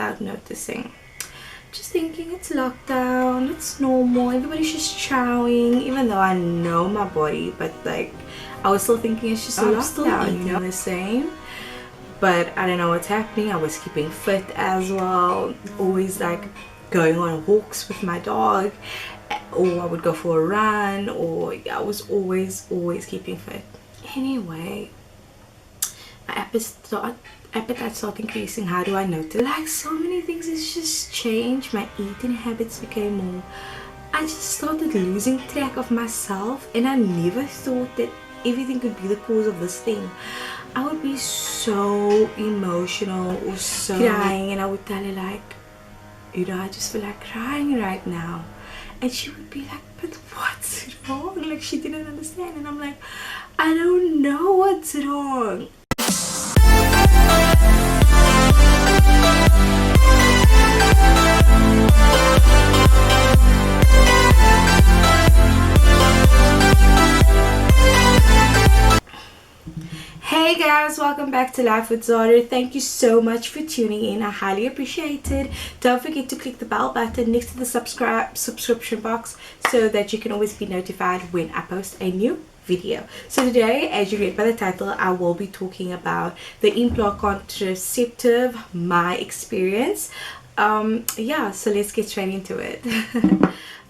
without noticing. Just thinking it's lockdown, it's normal, everybody's just chowing, even though I know my body, but like I was still thinking it's just a lockdown, you know, the same. But I don't know what's happening. I was keeping fit as well, always like going on walks with my dog, or I would go for a run, or I was always keeping fit. Anyway, my appetite started increasing. How do I notice? Like so many things has just changed. My eating habits became more, I just started losing track of myself, and I never thought that everything could be the cause of this thing. I would be so emotional or so crying, and I would tell her like, you know, I just feel like crying right now. And she would be like, but what's wrong? Like she didn't understand. And I'm like, I don't know what's wrong. Hey guys, welcome back to Life with Zara. Thank you so much for tuning in. I highly appreciate it. Don't forget to click the bell button next to the subscription box so that you can always be notified when I post a new video. So today, as you read by the title, I will be talking about the Implant Contraceptive, my experience. Yeah, so let's get straight into it.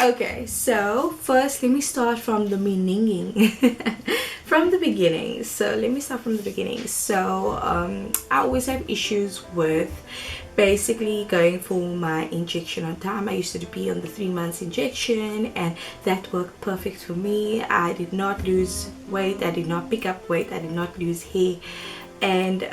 Okay, so first let me start from the beginning. From the beginning. So let me start from the beginning. So I always have issues with basically going for my injection on time. I used to be on the 3 months injection, and that worked perfect for me. I did not lose weight, I did not pick up weight, I did not lose hair, and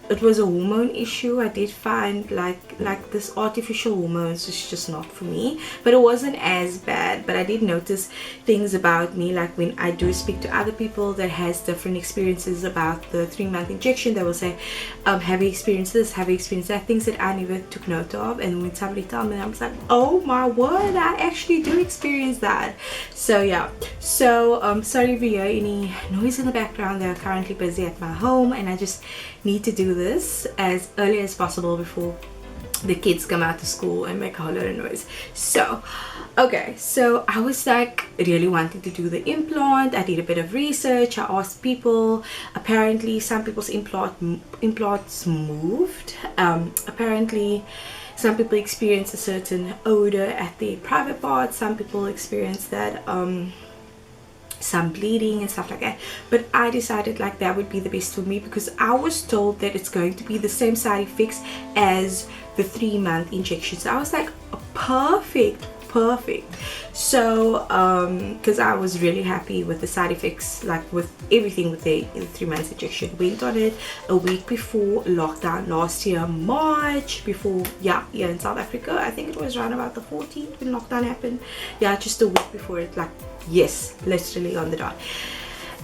it was a hormone issue. I did find like this artificial hormones is just not for me, but it wasn't as bad. But I did notice things about me, like when I do speak to other people that has different experiences about the 3 month injection, they will say, have you experienced this, have you experienced that, things that I never took note of. And when somebody told me, I was like, oh my word, I actually do experience that. So yeah, so sorry if you hear any noise in the background. They're currently busy at my home, and I just need to do this as early as possible before the kids come out to school and make a whole lot of noise. So okay, so I was like really wanting to do the implant. I did a bit of research. I asked people. Apparently some people's implants moved. Apparently some people experience a certain odor at the private part. Some people experience that some bleeding and stuff like that, but I decided like that would be the best for me, because I was told that it's going to be the same side effects as the 3 month injection. So I was like, perfect. So because I was really happy with the side effects, like with everything with the 3 months injection. Went on it a week before lockdown last year, March, before, yeah, here in South Africa. I think it was around about the 14th when lockdown happened. Yeah, just a week before it, like, yes, literally on the dot.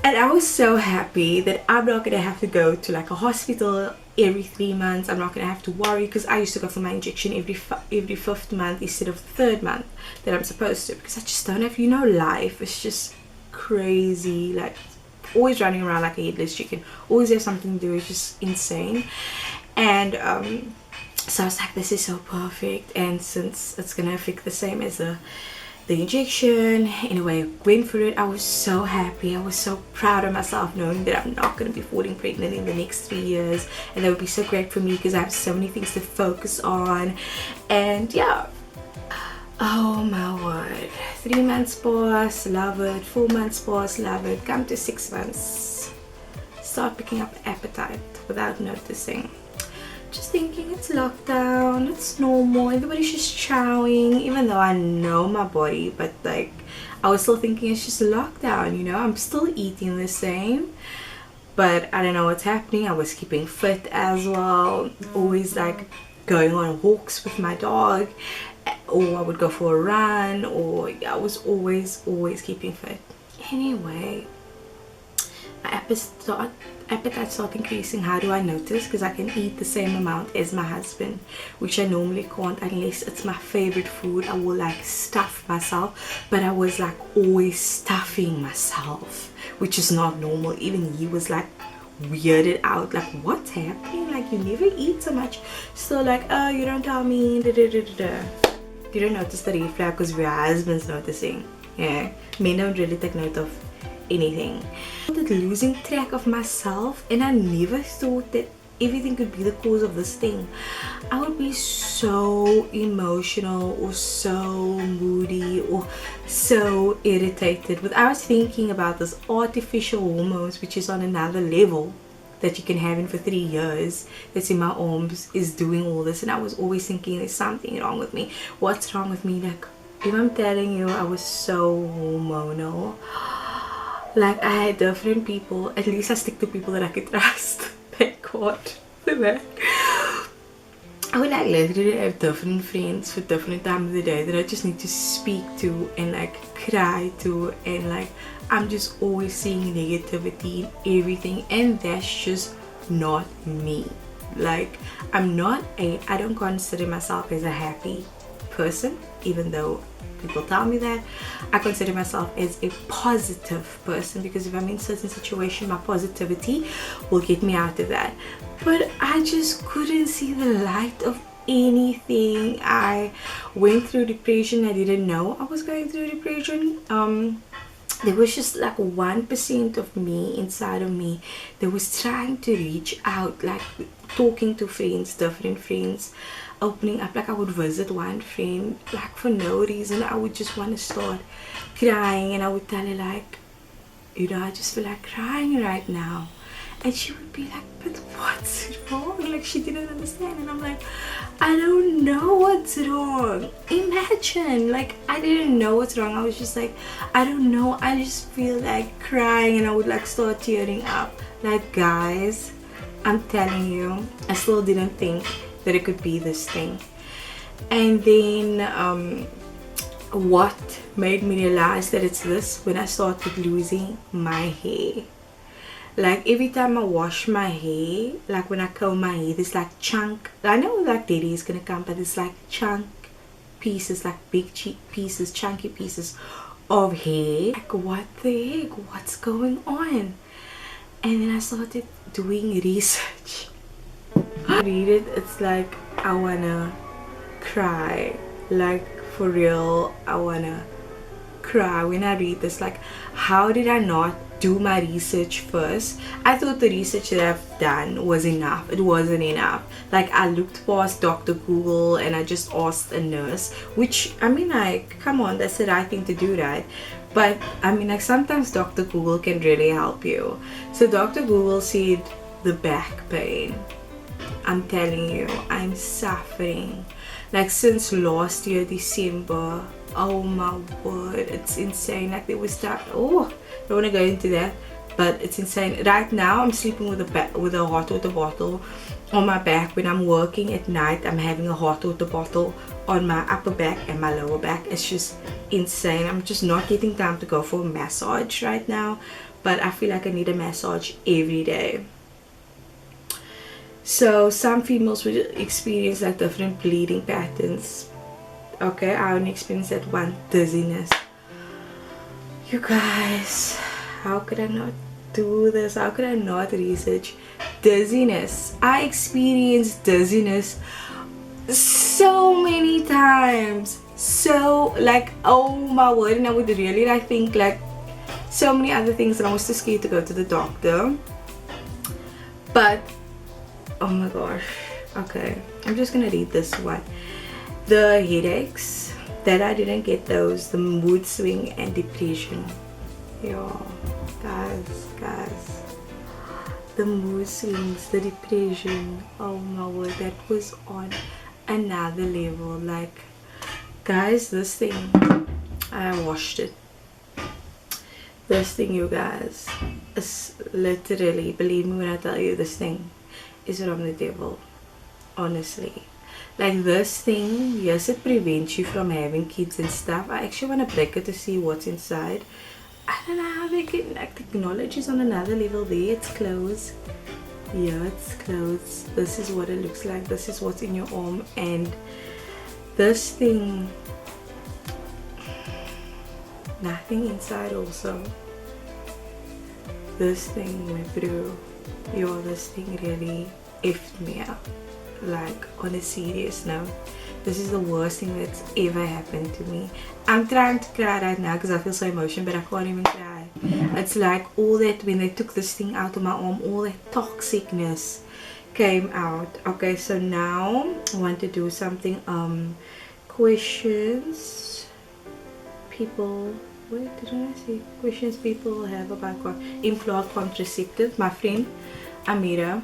And I was so happy that I'm not gonna have to go to like a hospital every 3 months. I'm not gonna have to worry, because I used to go for my injection every 5th month instead of the 3rd month that I'm supposed to, because I just don't have, you know, life is just crazy, like always running around like a headless chicken, always have something to do. It's just insane. And so I was like, this is so perfect. And since it's gonna affect the same as the injection, anyway, went for it. I was so happy. I was so proud of myself, knowing that I'm not going to be falling pregnant in the next 3 years, and that would be so great for me because I have so many things to focus on. And yeah, oh my word, 3 months pass, love it. 4 months pass, love it. Come to 6 months, start picking up appetite without noticing. Just thinking it's lockdown, it's normal, everybody's just chowing, even though I know my body, but like I was still thinking it's just a lockdown, you know. I'm still eating the same, but I don't know what's happening. I was keeping fit as well, always like going on walks with my dog, or I would go for a run, or I was always keeping fit. Anyway, my appetite started increasing. How do I notice? Because I can eat the same amount as my husband, which I normally can't unless it's my favorite food. I will like stuff myself, but I was like always stuffing myself, which is not normal. Even he was like, weirded out, like what's happening, like you never eat so much. So like, oh, you don't tell me, da, da, da, da, da. You don't notice the red flag because your husband's noticing. Yeah, men don't really take note of anything. I started losing track of myself, and I never thought that everything could be the cause of this thing. I would be so emotional or so moody or so irritated. But I was thinking about this artificial hormones, which is on another level, that you can have in for 3 years, that's in my arms, is doing all this. And I was always thinking there's something wrong with me. What's wrong with me? Like, if I'm telling you, I was so hormonal. Like, I had different people. At least I stick to people that I could trust. Thank God for that. I would like literally have different friends for different times of the day that I just need to speak to and like cry to, and like I'm just always seeing negativity in everything, and that's just not me. Like, I don't consider myself as a happy person, even though people tell me that. I consider myself as a positive person, because if I'm in a certain situation, my positivity will get me out of that. But I just couldn't see the light of anything. I went through depression. I didn't know I was going through depression. There was just like 1% of me inside of me that was trying to reach out, like talking to friends, different friends, opening up. Like, I would visit one friend, like for no reason. I would just want to start crying, and I would tell her like, you know, I just feel like crying right now. And she would be like, but what's wrong? Like, she didn't understand. And I'm like, I don't know what's wrong. Imagine, like, I didn't know what's wrong. I was just like, I don't know. I just feel like crying, and I would like start tearing up. Like, guys, I'm telling you, I still didn't think that it could be this thing. And then what made me realize that it's this, when I started losing my hair. Like, every time I wash my hair, like when I comb my hair, there's like chunk, I know like daddy is gonna come, but it's like chunk pieces, like big pieces, chunky pieces of hair. Like, what the heck, what's going on? And then I started doing research. I read it, it's like I wanna cry. Like, for real, I wanna cry when I read this. Like, how did I not do my research first? I thought the research that I've done was enough. It wasn't enough. Like, I looked past Dr. Google and I just asked a nurse, which, I mean, like, come on, that's the right thing to do, right? But I mean, like, sometimes Dr. Google can really help you. So Dr. Google said the back pain. I'm telling you, I'm suffering. Like, since last year December, oh my word, it's insane. Like, there was that, oh, I don't want to go into that, but it's insane. Right now I'm sleeping with a hot water bottle on my back. When I'm working at night, I'm having a hot water bottle on my upper back and my lower back. It's just insane. I'm just not getting time to go for a massage right now, but I feel like I need a massage every day. So some females will experience like different bleeding patterns. Okay, I only experienced that one. Dizziness. You guys, how could I not do this? How could I not research dizziness? I experienced dizziness so many times. So, like, oh my word. And I would really, I think, like, so many other things, and I was too scared to go to the doctor. But oh my gosh, okay, I'm just gonna read this one. The headaches, that I didn't get those, the mood swing and depression. Yo, guys, the mood swings, the depression, oh my word, that was on another level. Like, guys, this thing, I washed it. This thing, you guys, is literally, believe me when I tell you, this thing is from the devil, honestly. Like, this thing, yes, it prevents you from having kids and stuff. I actually want to break it to see what's inside. I don't know how they can, like, technology is on another level there. It's closed. Yeah, it's closed. This is what it looks like. This is what's in your arm. And this thing, nothing inside also. This thing, my bro, yo, this thing really effed me up. Like, on a serious note, this is the worst thing that's ever happened to me. I'm trying to cry right now because I feel so emotional, but I can't even cry. It's like all that, when they took this thing out of my arm, all that toxicness came out. Okay, so now I want to do something. Questions people, wait, didn't I see questions people have about implant contraceptive. My friend Amira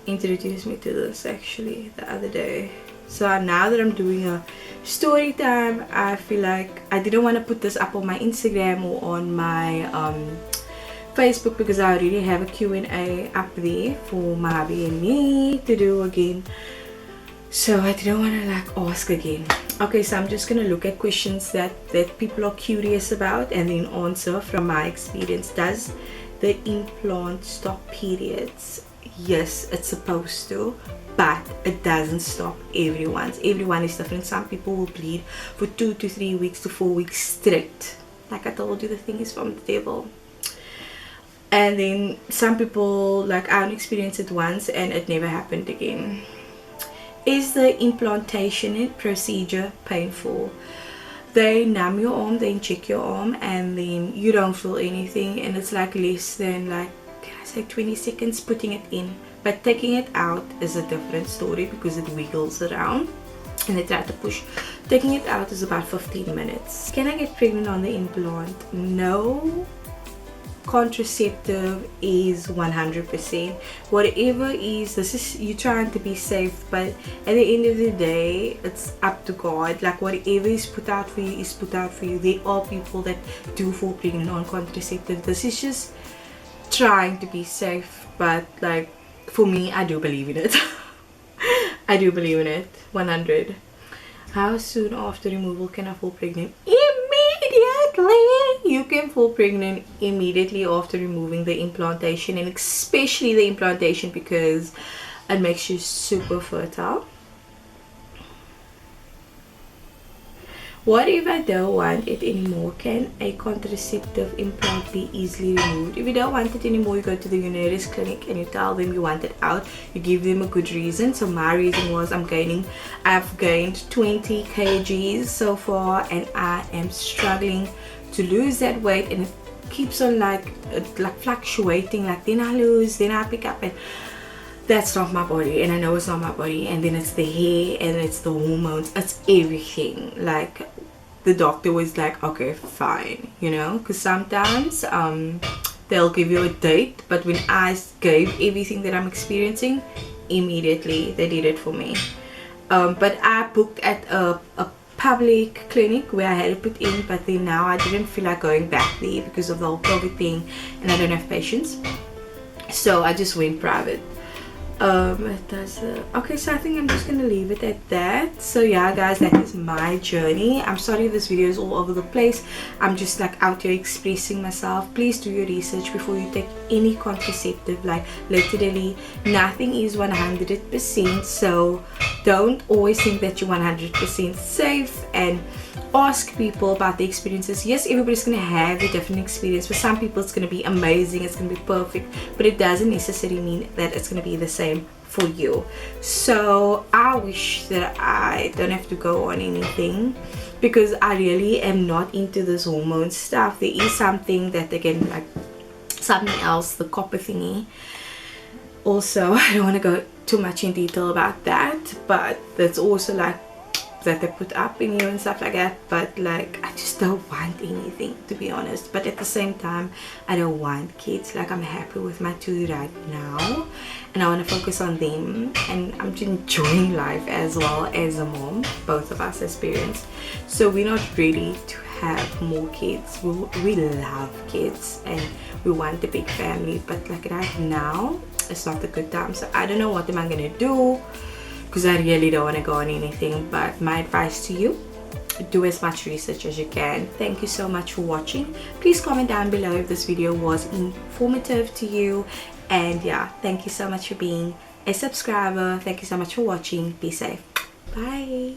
introduced me to this actually the other day. So now that I'm doing a story time, I feel like I didn't want to put this up on my Instagram or on my Facebook because I already have a Q&A up there for my hubby and me to do again. So I didn't want to like ask again. Okay, so I'm just gonna look at questions that people are curious about and then answer from my experience. Does the implant stop periods? Yes, it's supposed to, but it doesn't stop everyone's. Everyone is different. Some people will bleed for 2 to 3 weeks to 4 weeks straight. Like I told you, the thing is from the devil. And then some people, like I experienced it once and it never happened again. Is the implantation procedure painful? They numb your arm, they inject your arm, and then you don't feel anything, and it's like less than, like, can I say 20 seconds putting it in. But taking it out is a different story because it wiggles around and they try to push. Taking it out is about 15 minutes. Can I get pregnant on the implant? No. Contraceptive is 100%. Whatever is, this is you trying to be safe, but at the end of the day it's up to God. Like whatever is put out for you is put out for you. There are people that do fall pregnant on contraceptive. This is just trying to be safe, but like for me, I do believe in it. I do believe in it 100. How soon after removal can I fall pregnant? Immediately. You can fall pregnant immediately after removing the implantation, and especially the implantation because it makes you super fertile. What if I don't want it anymore? Can a contraceptive implant be easily removed? If you don't want it anymore, you go to the nearest clinic and you tell them you want it out. You give them a good reason. So my reason was I've gained 20 kgs so far and I am struggling to lose that weight, and it keeps on like fluctuating. Like then I lose, then I pick up, and that's not my body, and I know it's not my body. And then it's the hair and it's the hormones, it's everything. Like the doctor was like, okay, fine, you know, because sometimes they'll give you a date, but when I gave everything that I'm experiencing, immediately they did it for me. But I booked at a public clinic where I had it put in, but then now I didn't feel like going back there because of the whole COVID thing and I don't have patience, so I just went private. Okay, so I think I'm just gonna leave it at that. So yeah guys, that is my journey. I'm sorry if this video is all over the place. I'm just like out here expressing myself. Please do your research before you take any contraceptive. Like literally nothing is 100%, so don't always think that you're 100% safe, and ask people about the experiences. Yes, everybody's gonna have a different experience. For some people it's gonna be amazing, it's gonna be perfect, but it doesn't necessarily mean that it's gonna be the same for you. So I wish that I don't have to go on anything because I really am not into this hormone stuff. There is something that they can, like something else, the copper thingy. Also, I don't want to go too much in detail about that, but that's also like that they put up in you and stuff like that. But like I just don't want anything, to be honest. But at the same time, I don't want kids. Like I'm happy with my 2 right now and I want to focus on them, and I'm just enjoying life as well as a mom. Both of us experience, so we're not ready to have more kids. We love kids and we want a big family, but like right now it's not a good time. So I don't know what am I gonna do, because I really don't want to go on anything. But my advice to you, do as much research as you can. Thank you so much for watching. Please comment down below if this video was informative to you, and yeah, thank you so much for being a subscriber. Thank you so much for watching. Be safe. Bye.